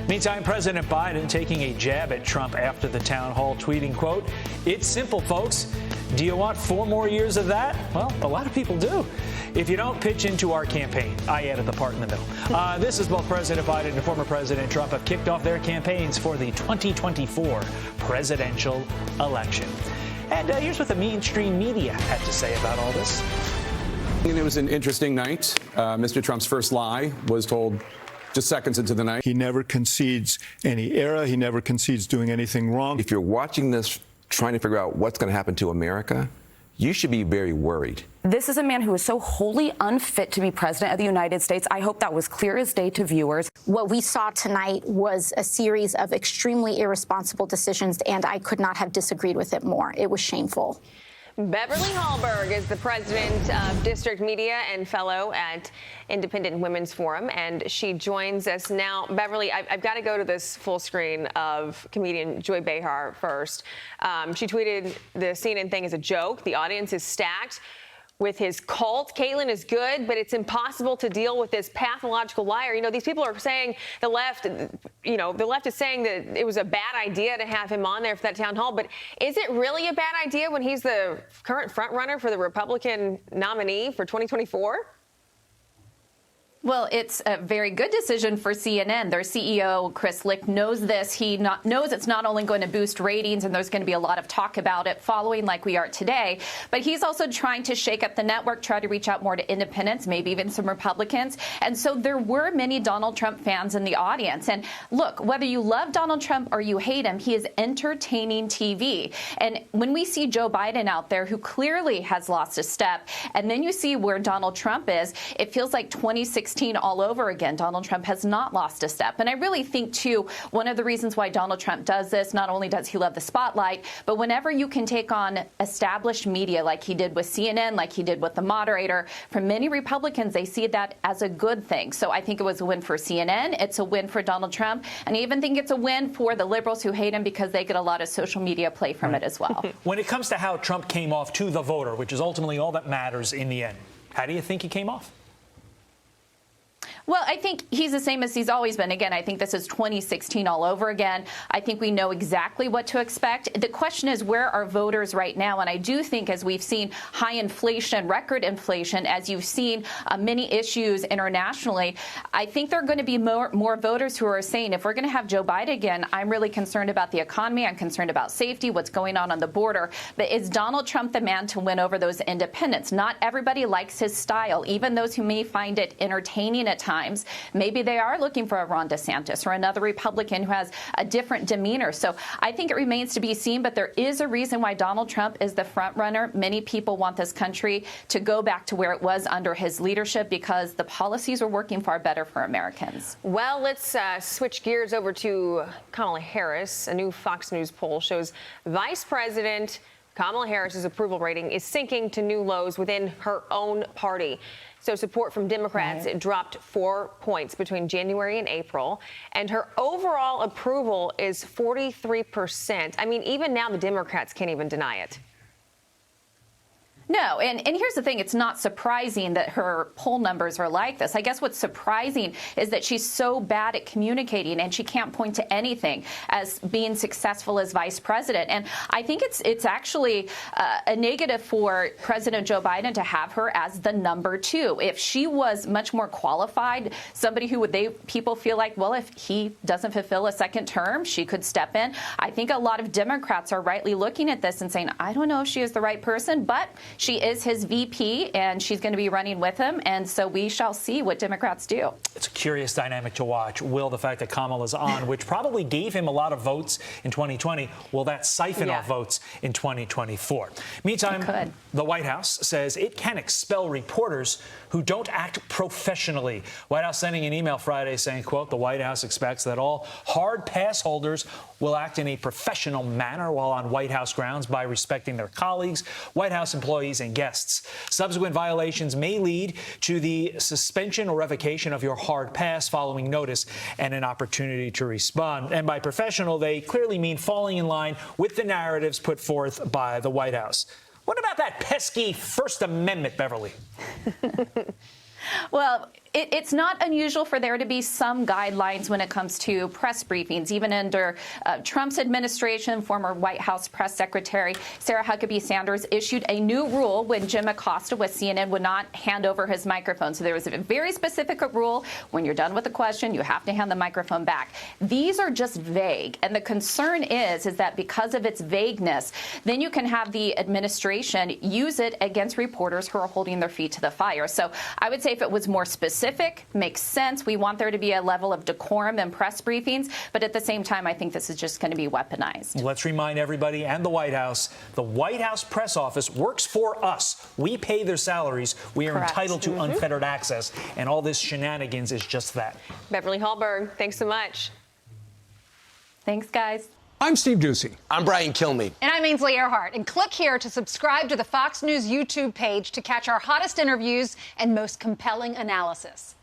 Meantime, President Biden taking a jab at Trump after the town hall, tweeting, quote, "It's simple, folks. Do you want 4 more years of that? Well, a lot of people do. If you don't pitch into our campaign." I added the part in the middle. This is both President Biden and former President Trump have kicked off their campaigns for the 2024 presidential election. And here's what the mainstream media had to say about all this. It was an interesting night. Mr. Trump's first lie was told just seconds into the night. He never concedes any error. He never concedes doing anything wrong. If you're watching this, trying to figure out what's going to happen to America, you should be very worried. This is a man who is so wholly unfit to be president of the United States. I hope that was clear as day to viewers. What we saw tonight was a series of extremely irresponsible decisions, and I could not have disagreed with it more. It was shameful. Beverly Hallberg is the president of District Media and fellow at Independent Women's Forum, and she joins us now. Beverly, I've got to go to this full screen of comedian Joy Behar first. She tweeted the CNN thing as a joke. The audience is stacked with his cult. Caitlyn is good, but it's impossible to deal with this pathological liar. You know, these people are saying, the left is saying that it was a bad idea to have him on there for that town hall. But is it really a bad idea when he's the current front runner for the Republican nominee for 2024? Well, it's a very good decision for CNN. Their CEO, Chris Licht, knows this. He knows it's not only going to boost ratings, and there's going to be a lot of talk about it following like we are today, but he's also trying to shake up the network, try to reach out more to independents, maybe even some Republicans. And so there were many Donald Trump fans in the audience. And look, whether you love Donald Trump or you hate him, he is entertaining TV. And when we see Joe Biden out there, who clearly has lost a step, and then you see where Donald Trump is, it feels like 2016 all over again. Donald Trump has not lost a step. And I really think, too, one of the reasons why Donald Trump does this, not only does he love the spotlight, but whenever you can take on established media like he did with CNN, like he did with The Moderator, for many Republicans, they see that as a good thing. So I think it was a win for CNN. It's a win for Donald Trump. And I even think it's a win for the liberals who hate him because they get a lot of social media play from it as well. When it comes to how Trump came off to the voter, which is ultimately all that matters in the end, how do you think he came off? Well, I think he's the same as he's always been. Again, I think this is 2016 all over again. I think we know exactly what to expect. The question is, where are voters right now? And I do think, as we've seen high inflation, record inflation, as you've seen many issues internationally, I think there are going to be more voters who are saying, if we're going to have Joe Biden again, I'm really concerned about the economy. I'm concerned about safety, what's going on the border. But is Donald Trump the man to win over those independents? Not everybody likes his style, even those who may find it entertaining at times. Maybe they are looking for a Ron DeSantis or another Republican who has a different demeanor. So I think it remains to be seen, but there is a reason why Donald Trump is the front runner. Many people want this country to go back to where it was under his leadership because the policies are working far better for Americans. Well, let's switch gears over to Kamala Harris. A new Fox News poll shows Vice President Kamala Harris's approval rating is sinking to new lows within her own party. So support from Democrats dropped 4 points between January and April, and her overall approval is 43%. I mean, even now the Democrats can't even deny it. No, and here's the thing. It's not surprising that her poll numbers are like this. I guess what's surprising is that she's so bad at communicating and she can't point to anything as being successful as vice president. And I think it's actually a negative for President Joe Biden to have her as the number 2. If she was much more qualified, somebody who people feel like, well, if he doesn't fulfill a second term, she could step in. I think a lot of Democrats are rightly looking at this and saying, I don't know if she is the right person, but she is his VP, and she's going to be running with him, and so we shall see what Democrats do. It's a curious dynamic to watch. Will the fact that Kamala's on, which probably gave him a lot of votes in 2020, will that siphon off votes in 2024? Meantime, the White House says it can expel reporters who don't act professionally. White House sending an email Friday saying, quote, the White House expects that all hard pass holders will act in a professional manner while on White House grounds by respecting their colleagues, White House employees, and guests. Subsequent violations may lead to the suspension or revocation of your hard pass following notice and an opportunity to respond. And by professional, they clearly mean falling in line with the narratives put forth by the White House. What about that pesky First Amendment, Beverly? Well, It's not unusual for there to be some guidelines when it comes to press briefings. Even under Trump's administration, former White House press secretary Sarah Huckabee Sanders issued a new rule when Jim Acosta with CNN would not hand over his microphone. So there was a very specific rule. When you're done with the question, you have to hand the microphone back. These are just vague. And the concern is that because of its vagueness, then you can have the administration use it against reporters who are holding their feet to the fire. So I would say if it was more specific, makes sense. We want there to be a level of decorum in press briefings. But at the same time, I think this is just going to be weaponized. Let's remind everybody and the White House press office works for us. We pay their salaries. We are entitled to unfettered access. And all this shenanigans is just that. Beverly Hallberg, thanks so much. Thanks, guys. I'm Steve Doocy. I'm Brian Kilmeade. And I'm Ainsley Earhart. And click here to subscribe to the Fox News YouTube page to catch our hottest interviews and most compelling analysis.